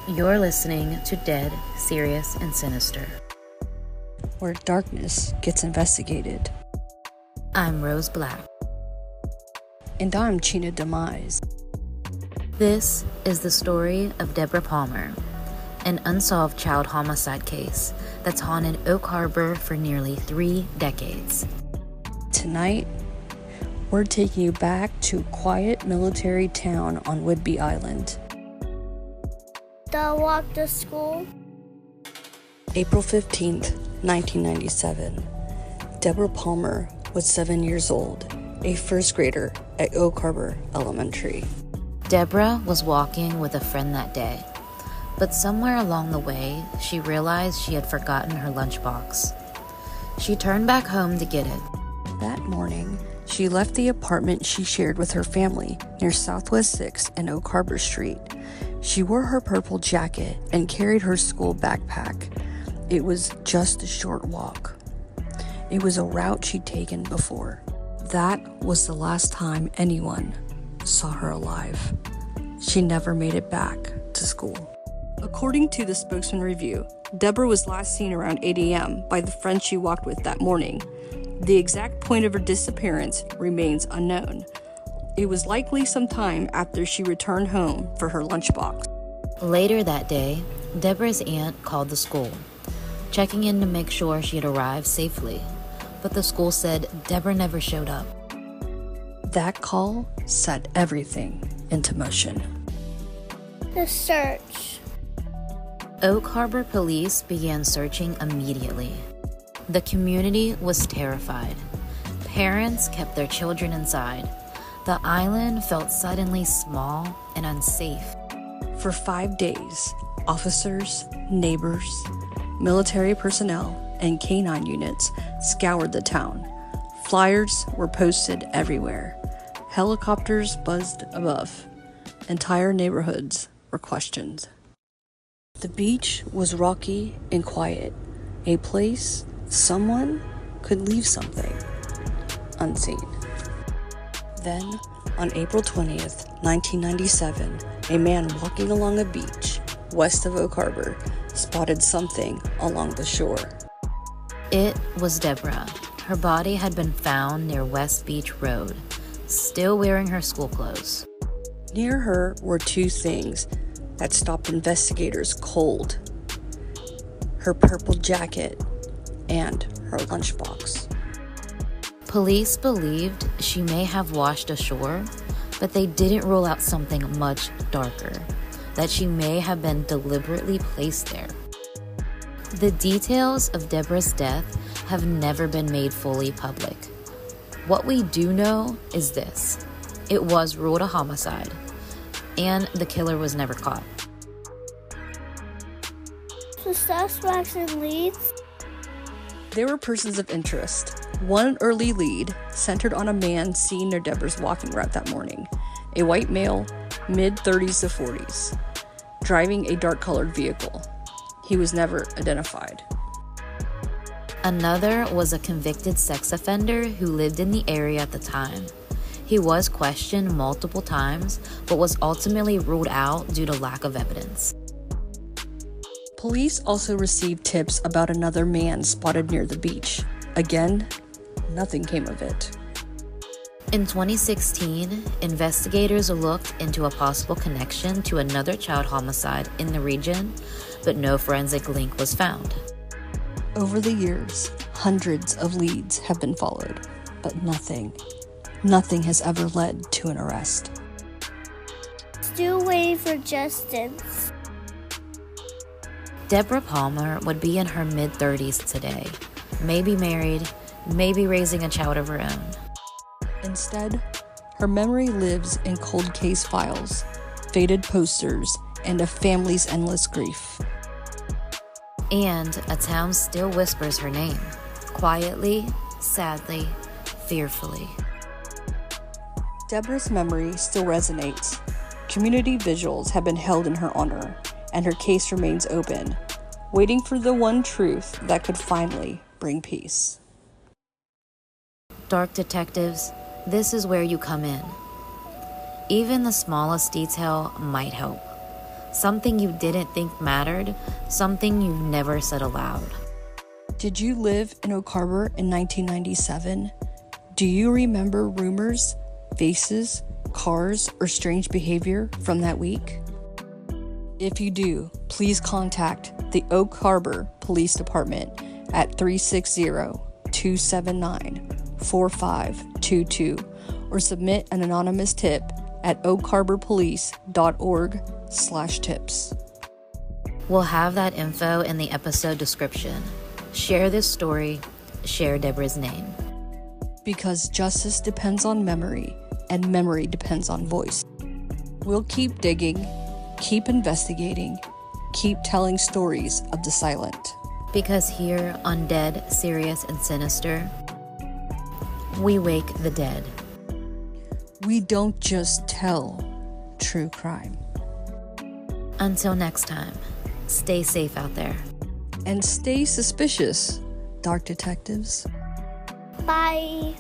You're listening to Dead, Serious, and Sinister, where darkness gets investigated. I'm Rose Black. And I'm Chena Demise. This is the story of Deborah Palmer, an unsolved child homicide case that's haunted Oak Harbor for nearly 3 decades. Tonight, we're taking you back to a quiet military town on Whidbey Island. I walked to school. April 15th, 1997. Deborah Palmer was 7 years old, a first grader at Oak Harbor Elementary. Deborah was walking with a friend that day, but somewhere along the way, she realized she had forgotten her lunchbox. She turned back home to get it. That morning, she left the apartment she shared with her family near Southwest 6th and Oak Harbor Street. She wore her purple jacket and carried her school backpack. It was just a short walk. It was a route she'd taken before. That was the last time anyone saw her alive. She never made it back to school. According to the Spokesman Review, Deborah was last seen around 8 a.m. by the friend she walked with that morning. The exact point of her disappearance remains unknown. It was likely some time after she returned home for her lunchbox. Later that day, Deborah's aunt called the school, checking in to make sure she had arrived safely. But the school said Deborah never showed up. That call set everything into motion. The search. Oak Harbor police began searching immediately. The community was terrified. Parents kept their children inside. The island felt suddenly small and unsafe. For 5 days, officers, neighbors, military personnel, and canine units scoured the town. Flyers were posted everywhere. Helicopters buzzed above. Entire neighborhoods were questioned. The beach was rocky and quiet, a place someone could leave something unseen. Then, on April 20th, 1997, a man walking along a beach west of Oak Harbor spotted something along the shore. It was Deborah. Her body had been found near West Beach Road, still wearing her school clothes. Near her were 2 things that stopped investigators cold: her purple jacket and her lunchbox. Police believed she may have washed ashore, but they didn't rule out something much darker, that she may have been deliberately placed there. The details of Deborah's death have never been made fully public. What we do know is this: it was ruled a homicide, and the killer was never caught. The suspects and leads. There were persons of interest. One early lead centered on a man seen near Deborah's walking route that morning. A white male, mid-30s to 40s, driving a dark-colored vehicle. He was never identified. Another was a convicted sex offender who lived in the area at the time. He was questioned multiple times, but was ultimately ruled out due to lack of evidence. Police also received tips about another man spotted near the beach. Again, nothing came of it. In 2016, investigators looked into a possible connection to another child homicide in the region, but no forensic link was found. Over the years, hundreds of leads have been followed, but nothing has ever led to an arrest. Still waiting for justice. Deborah Palmer would be in her mid-30s today, maybe married, maybe raising a child of her own. Instead, her memory lives in cold case files, faded posters, and a family's endless grief. And a town still whispers her name, quietly, sadly, fearfully. Deborah's memory still resonates. Community vigils have been held in her honor, and her case remains open, waiting for the one truth that could finally bring peace. Dark detectives, this is where you come in. Even the smallest detail might help. something you didn't think mattered, something you never said aloud. Did you live in Oak Harbor in 1997? Do you remember rumors, faces, cars, or strange behavior from that week? If you do, please contact the Oak Harbor Police Department at 360-279-4522 or submit an anonymous tip at oakharborpolice.org/tips. We'll have that info in the episode description. Share this story, share Deborah's name. Because justice depends on memory, and memory depends on voice. We'll keep digging, keep investigating, keep telling stories of the silent. Because here on Dead, Serious, and Sinister, we wake the dead. We don't just tell true crime. Until next time, stay safe out there. And stay suspicious, dark detectives. Bye.